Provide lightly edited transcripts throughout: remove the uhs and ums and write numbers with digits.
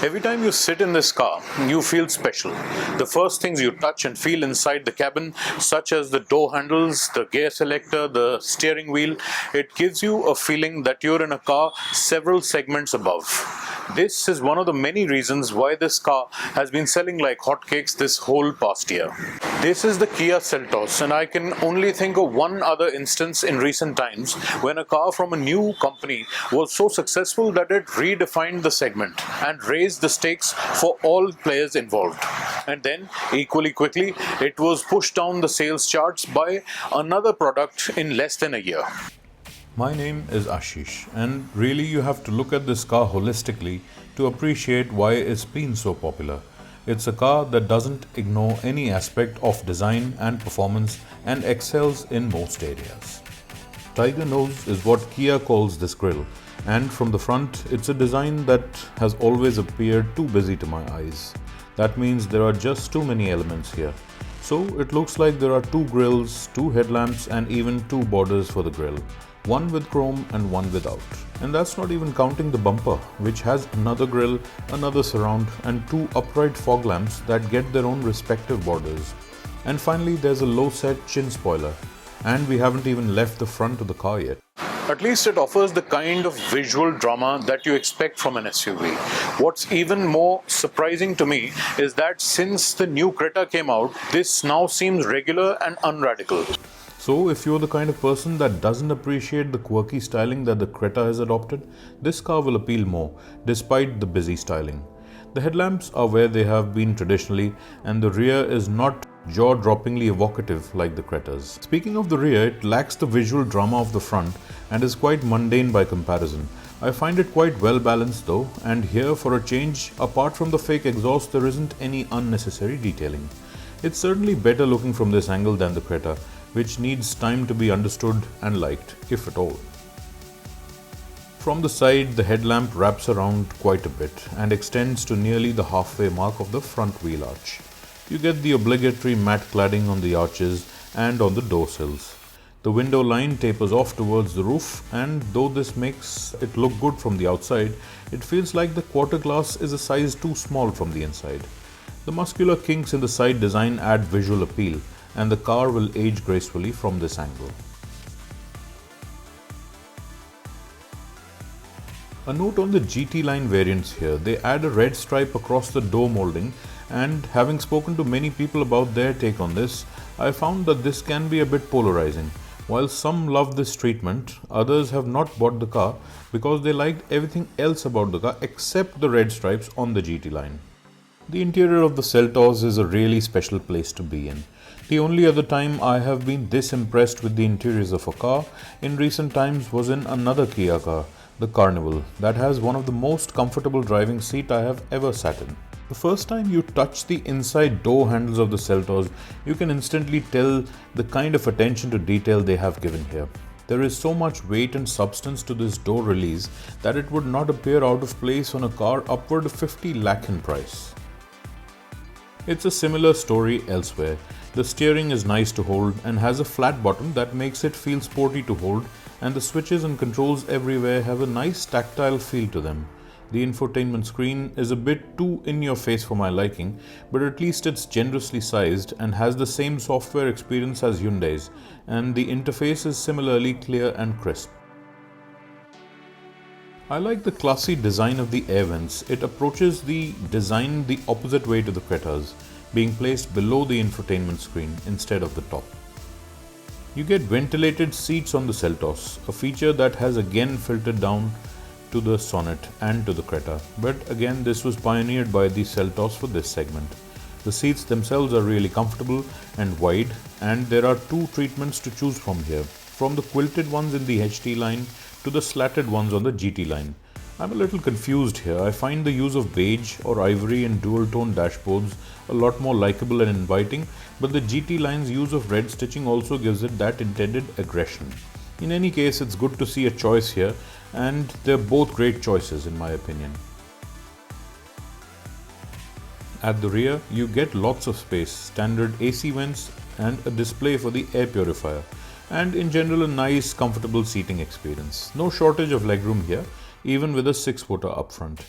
Every time you sit in this car, you feel special. The first things you touch and feel inside the cabin, such as the door handles, the gear selector, the steering wheel, it gives you a feeling that you're in a car several segments above. This is one of the many reasons why this car has been selling like hotcakes this whole past year. This is the Kia Seltos, and I can only think of one other instance in recent times when a car from a new company was so successful that it redefined the segment and raised the stakes for all players involved. And then, equally quickly, it was pushed down the sales charts by another product in less than a year. My name is Ashish, and really you have to look at this car holistically to appreciate why it's been so popular. It's a car that doesn't ignore any aspect of design and performance and excels in most areas. Tiger nose is what Kia calls this grille, and from the front it's a design that has always appeared too busy to my eyes. That means there are just too many elements here. So it looks like there are two grills, two headlamps and even two borders for the grille. One with chrome and one without. And that's not even counting the bumper, which has another grille, another surround and two upright fog lamps that get their own respective borders. And finally there's a low set chin spoiler. And we haven't even left the front of the car yet. At least it offers the kind of visual drama that you expect from an SUV. What's even more surprising to me is that since the new Creta came out, this now seems regular and unradical. So if you're the kind of person that doesn't appreciate the quirky styling that the Creta has adopted, this car will appeal more, despite the busy styling. The headlamps are where they have been traditionally, and the rear is not jaw-droppingly evocative like the Cretas. Speaking of the rear, it lacks the visual drama of the front and is quite mundane by comparison. I find it quite well balanced though, and here for a change, apart from the fake exhaust, there isn't any unnecessary detailing. It's certainly better looking from this angle than the Creta, which needs time to be understood and liked, if at all. From the side, the headlamp wraps around quite a bit and extends to nearly the halfway mark of the front wheel arch. You get the obligatory matte cladding on the arches and on the door sills. The window line tapers off towards the roof, and though this makes it look good from the outside, it feels like the quarter glass is a size too small from the inside. The muscular kinks in the side design add visual appeal, and the car will age gracefully from this angle. A note on the GT line variants here, they add a red stripe across the door molding, and having spoken to many people about their take on this, I found that this can be a bit polarizing. While some love this treatment, others have not bought the car because they liked everything else about the car except the red stripes on the GT line. The interior of the Seltos is a really special place to be in. The only other time I have been this impressed with the interiors of a car in recent times was in another Kia car, the Carnival, that has one of the most comfortable driving seats I have ever sat in. The first time you touch the inside door handles of the Seltos, you can instantly tell the kind of attention to detail they have given here. There is so much weight and substance to this door release that it would not appear out of place on a car upward of 50 lakh in price. It's a similar story elsewhere. The steering is nice to hold and has a flat bottom that makes it feel sporty to hold, and the switches and controls everywhere have a nice tactile feel to them. The infotainment screen is a bit too in your face for my liking, but at least it's generously sized and has the same software experience as Hyundai's, and the interface is similarly clear and crisp. I like the classy design of the air vents. It approaches the design the opposite way to the Cretas, being placed below the infotainment screen instead of the top. You get ventilated seats on the Seltos, a feature that has again filtered down to the Sonet and to the Creta, but again this was pioneered by the Seltos for this segment. The seats themselves are really comfortable and wide, and there are two treatments to choose from here, from the quilted ones in the HT line to the slatted ones on the GT line. I'm a little confused here. I find the use of beige or ivory and dual tone dashboards a lot more likable and inviting, but the GT line's use of red stitching also gives it that intended aggression. In any case, it's good to see a choice here, and they're both great choices in my opinion. At the rear, you get lots of space, standard AC vents and a display for the air purifier, and in general a nice comfortable seating experience. No shortage of legroom here, even with a 6-footer up front.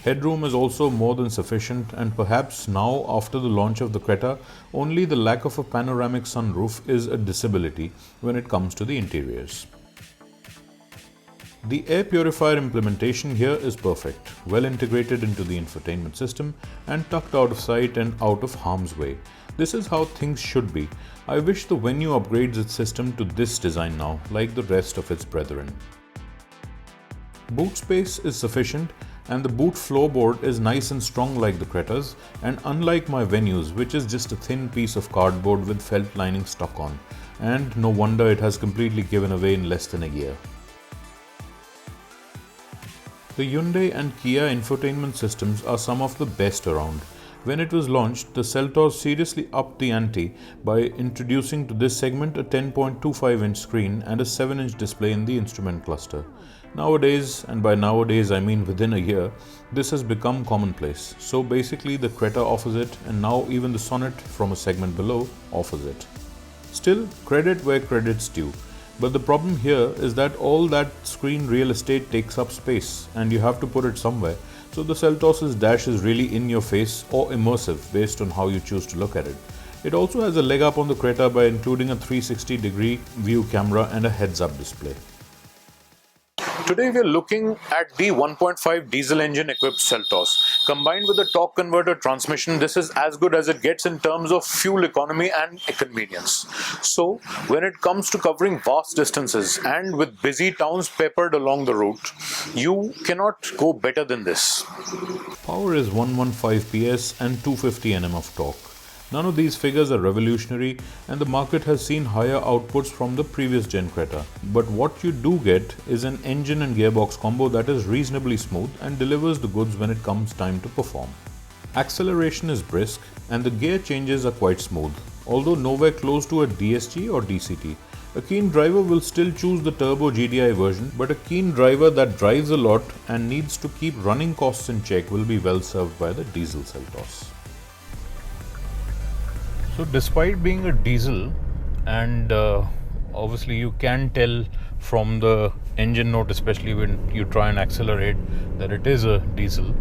Headroom is also more than sufficient, and perhaps now, after the launch of the Creta, only the lack of a panoramic sunroof is a disability when it comes to the interiors. The air purifier implementation here is perfect, well integrated into the infotainment system and tucked out of sight and out of harm's way. This is how things should be. I wish the Venue upgrades its system to this design now, like the rest of its brethren. Boot space is sufficient, and the boot floorboard is nice and strong like the Cretas, and unlike my Venues, which is just a thin piece of cardboard with felt lining stuck on, and no wonder it has completely given away in less than a year. The Hyundai and Kia infotainment systems are some of the best around. When it was launched, the Seltos seriously upped the ante by introducing to this segment a 10.25-inch screen and a 7-inch display in the instrument cluster. Nowadays, and by nowadays I mean within a year, this has become commonplace. So basically the Creta offers it, and now even the Sonet from a segment below offers it. Still, credit where credit's due. But the problem here is that all that screen real estate takes up space, and you have to put it somewhere. So the Seltos' dash is really in your face or immersive based on how you choose to look at it. It also has a leg up on the Creta by including a 360-degree view camera and a heads-up display. Today we are looking at the 1.5 diesel engine equipped Seltos. Combined with the torque converter transmission, this is as good as it gets in terms of fuel economy and convenience. So when it comes to covering vast distances and with busy towns peppered along the route, you cannot go better than this. Power is 115 PS and 250 Nm of torque. None of these figures are revolutionary, and the market has seen higher outputs from the previous gen Creta. But what you do get is an engine and gearbox combo that is reasonably smooth and delivers the goods when it comes time to perform. Acceleration is brisk and the gear changes are quite smooth, although nowhere close to a DSG or DCT. A keen driver will still choose the turbo GDI version, but a keen driver that drives a lot and needs to keep running costs in check will be well served by the diesel Seltos. So despite being a diesel, and obviously you can tell from the engine note, especially when you try and accelerate, that it is a diesel,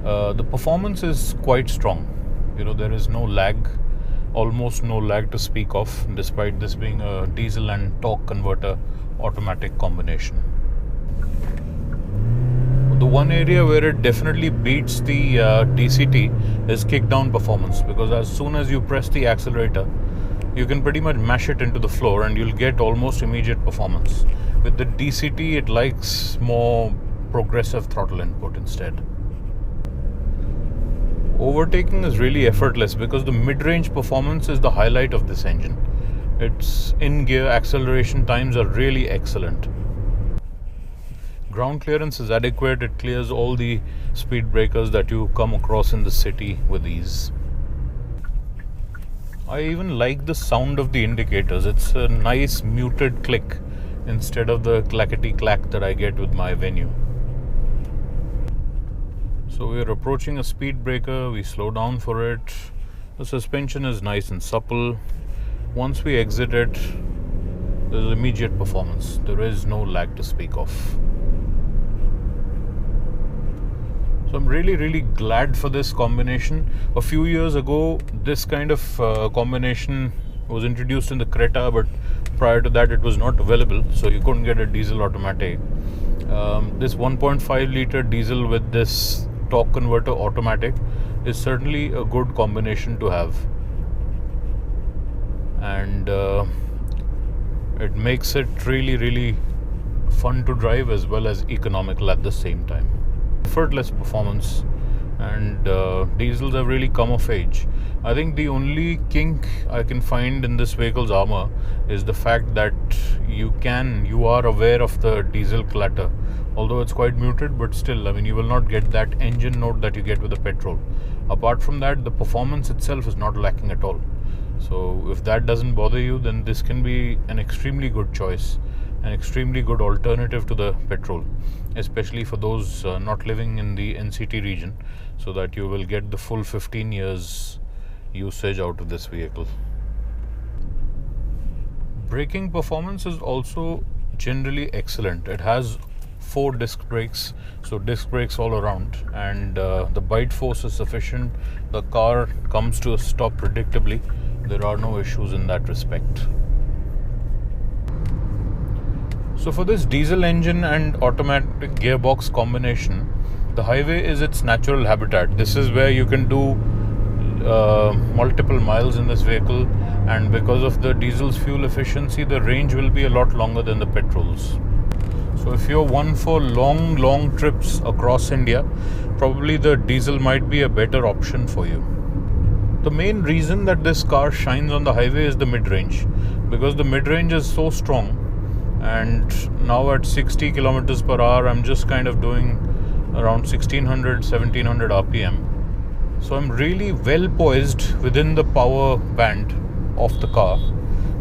the performance is quite strong. There is no lag, almost no lag to speak of, despite this being a diesel and torque converter automatic combination. The one area where it definitely beats the DCT is kick-down performance, because as soon as you press the accelerator, you can pretty much mash it into the floor and you'll get almost immediate performance. With the DCT, it likes more progressive throttle input instead. Overtaking is really effortless because the mid-range performance is the highlight of this engine. Its in-gear acceleration times are really excellent. Ground clearance is adequate. It clears all the speed breakers that you come across in the city with ease. I even like the sound of the indicators. It's a nice muted click instead of the clackety clack that I get with my Venue. So we're approaching a speed breaker, we slow down for it. The suspension is nice and supple. Once we exit it, there's immediate performance. There is no lag to speak of. So I'm really glad for this combination. A few years ago, this kind of combination was introduced in the Creta, but prior to that it was not available, so you couldn't get a diesel automatic. This 1.5 litre diesel with this torque converter automatic is certainly a good combination to have, and it makes it really fun to drive as well as economical at the same time. Effortless performance, and diesels have really come of age. I think the only kink I can find in this vehicle's armor is the fact that you are aware of the diesel clatter, although it's quite muted, but still, you will not get that engine note that you get with the petrol. Apart from that, the performance itself is not lacking at all. So if that doesn't bother you, then this can be an extremely good choice, an extremely good alternative to the petrol, especially for those not living in the NCT region, so that you will get the full 15 years usage out of this vehicle. Braking performance is also generally excellent. It has 4 disc brakes, so disc brakes all around, and the bite force is sufficient. The car comes to a stop predictably. There are no issues in that respect. So for this diesel engine and automatic gearbox combination, the highway is its natural habitat. This is where you can do multiple miles in this vehicle, and because of the diesel's fuel efficiency, the range will be a lot longer than the petrols. So if you're one for long trips across India, probably the diesel might be a better option for you. The main reason that this car shines on the highway is the mid-range, because the mid-range is so strong, and now at 60 kilometers per hour I'm just kind of doing around 1700 RPM. So I'm really well poised within the power band of the car.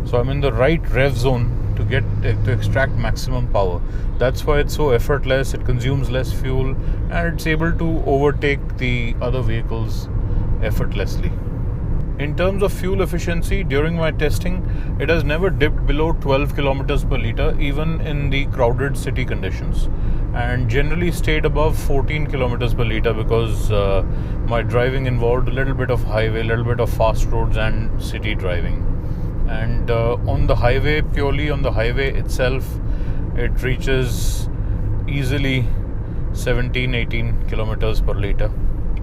So I'm in the right rev zone to extract maximum power. That's why it's so effortless, it consumes less fuel, and it's able to overtake the other vehicles effortlessly. In terms of fuel efficiency, during my testing, it has never dipped below 12 kilometers per litre, even in the crowded city conditions, and generally stayed above 14 kilometers per litre because my driving involved a little bit of highway, a little bit of fast roads and city driving. And on the highway, purely on the highway itself, it reaches easily 17-18 kilometers per litre.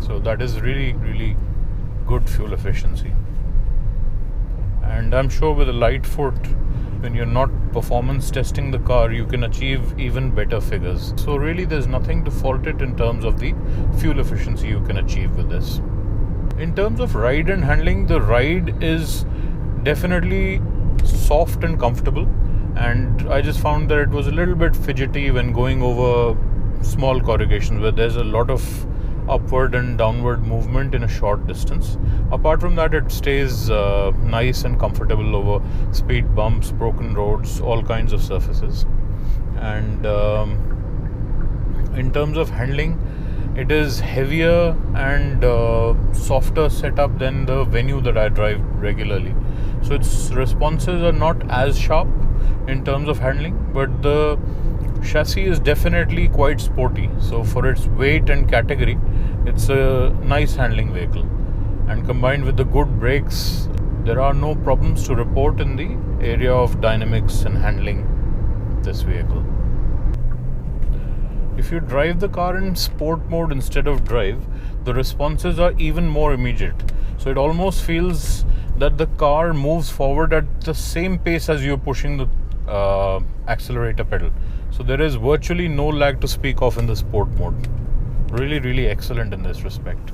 So that is really good fuel efficiency. And I'm sure with a light foot, when you're not performance testing the car, you can achieve even better figures. So really there's nothing to fault it in terms of the fuel efficiency you can achieve with this. In terms of ride and handling, the ride is definitely soft and comfortable, and I just found that it was a little bit fidgety when going over small corrugations where there's a lot of upward and downward movement in a short distance. Apart from that, it stays nice and comfortable over speed bumps, broken roads, all kinds of surfaces. And in terms of handling, it is heavier and softer setup than the Venue that I drive regularly. So its responses are not as sharp in terms of handling, but the chassis is definitely quite sporty. So for its weight and category, it's a nice handling vehicle. And combined with the good brakes, there are no problems to report in the area of dynamics and handling this vehicle. If you drive the car in sport mode instead of drive, the responses are even more immediate. So it almost feels that the car moves forward at the same pace as you're pushing the accelerator pedal. So there is virtually no lag to speak of in the sport mode. Really excellent in this respect.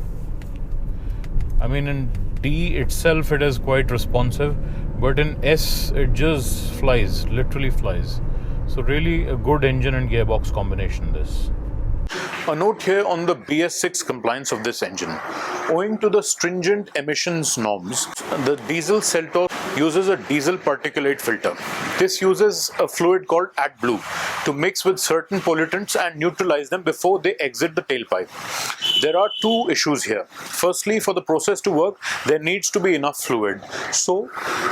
I mean, in D itself it is quite responsive, but in S it just flies, literally flies. So really a good engine and gearbox combination this. A note here on the BS6 compliance of this engine. Owing to the stringent emissions norms, the diesel Seltos uses a diesel particulate filter. This uses a fluid called AdBlue to mix with certain pollutants and neutralize them before they exit the tailpipe. There are two issues here. Firstly, for the process to work, there needs to be enough fluid. So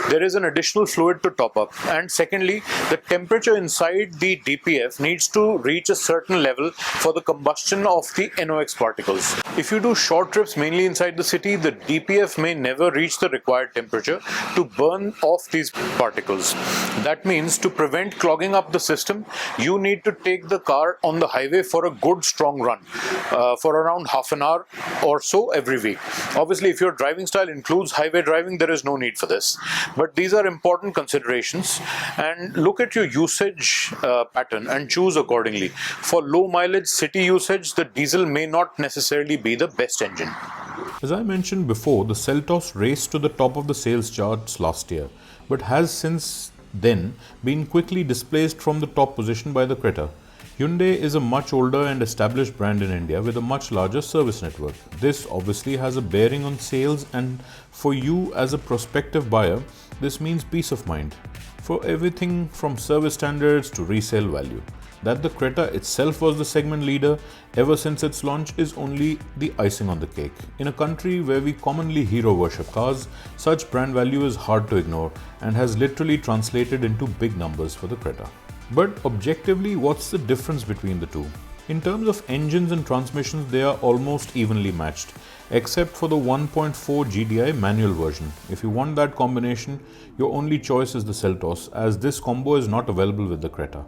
there is an additional fluid to top up. And secondly, the temperature inside the DPF needs to reach a certain level for the combustion of the NOx particles. If you do short trips mainly inside the city, the DPF may never reach the required temperature to burn off these particles. That means to prevent clogging up the system, you need to take the car on the highway for a good strong run for around half an hour or so every week. Obviously, if your driving style includes highway driving, there is no need for this. But these are important considerations, and look at your usage pattern and choose accordingly. For low mileage city usage, the diesel may not necessarily be the best engine. As I mentioned before, the Seltos raced to the top of the sales charts last year, but has since then been quickly displaced from the top position by the Creta. Hyundai is a much older and established brand in India with a much larger service network. This obviously has a bearing on sales, and for you as a prospective buyer, this means peace of mind for everything from service standards to resale value. That the Creta itself was the segment leader ever since its launch is only the icing on the cake. In a country where we commonly hero worship cars, such brand value is hard to ignore and has literally translated into big numbers for the Creta. But objectively, what's the difference between the two? In terms of engines and transmissions, they are almost evenly matched, except for the 1.4 GDI manual version. If you want that combination, your only choice is the Seltos, as this combo is not available with the Creta.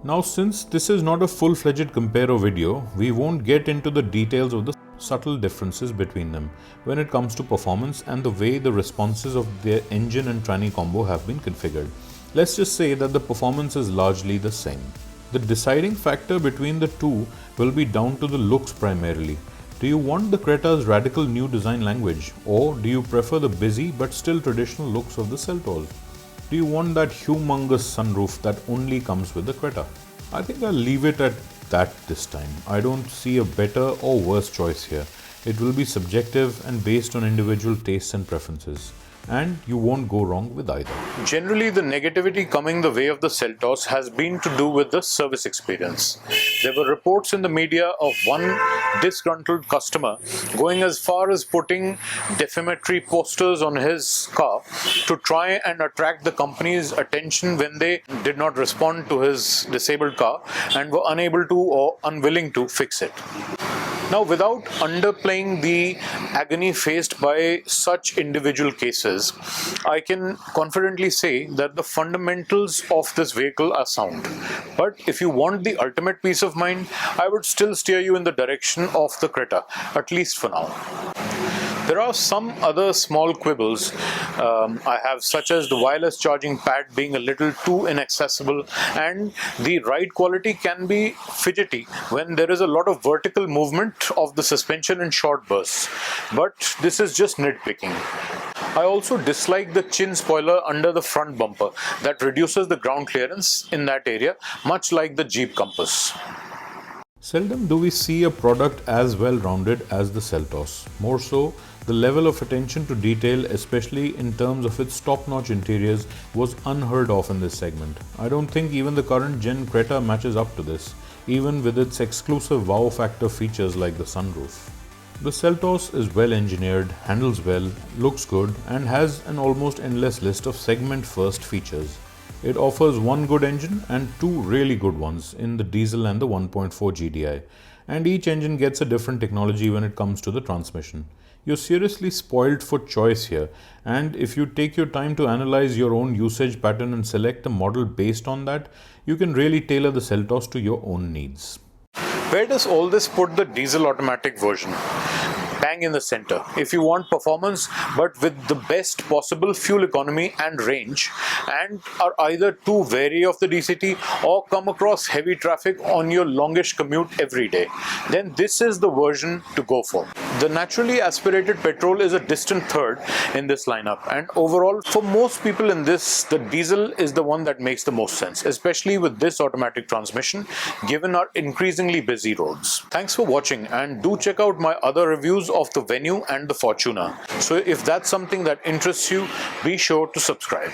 Now, since this is not a full-fledged comparo video, we won't get into the details of the subtle differences between them when it comes to performance and the way the responses of their engine and tranny combo have been configured. Let's just say that the performance is largely the same. The deciding factor between the two will be down to the looks primarily. Do you want the Creta's radical new design language, or do you prefer the busy but still traditional looks of the Seltos? Do you want that humongous sunroof that only comes with the Creta? I think I'll leave it at that this time. I don't see a better or worse choice here. It will be subjective and based on individual tastes and preferences. And you won't go wrong with either. Generally, the negativity coming the way of the Seltos has been to do with the service experience. There were reports in the media of one disgruntled customer going as far as putting defamatory posters on his car to try and attract the company's attention when they did not respond to his disabled car and were unable to or unwilling to fix it. Now, without underplaying the agony faced by such individual cases, I can confidently say that the fundamentals of this vehicle are sound. But if you want the ultimate peace of mind, I would still steer you in the direction of the Creta, at least for now. There are some other small quibbles I have, such as the wireless charging pad being a little too inaccessible, and the ride quality can be fidgety when there is a lot of vertical movement of the suspension in short bursts. But this is just nitpicking. I also dislike the chin spoiler under the front bumper that reduces the ground clearance in that area, much like the Jeep Compass. Seldom do we see a product as well-rounded as the Seltos. More so, the level of attention to detail, especially in terms of its top-notch interiors, was unheard of in this segment. I don't think even the current gen Creta matches up to this, even with its exclusive wow factor features like the sunroof. The Seltos is well engineered, handles well, looks good, and has an almost endless list of segment-first features. It offers one good engine and two really good ones in the diesel and the 1.4 GDI, and each engine gets a different technology when it comes to the transmission. You're seriously spoiled for choice here, and if you take your time to analyze your own usage pattern and select a model based on that, you can really tailor the Seltos to your own needs. Where does all this put the diesel automatic version? Bang in the center. If you want performance but with the best possible fuel economy and range, and are either too wary of the DCT or come across heavy traffic on your longish commute every day, then this is the version to go for. The naturally aspirated petrol is a distant third in this lineup, and overall for most people in this, the diesel is the one that makes the most sense, especially with this automatic transmission given our increasingly busy roads. Thanks for watching, and do check out my other reviews of the Venue and the Fortuner. So if that's something that interests you, be sure to subscribe.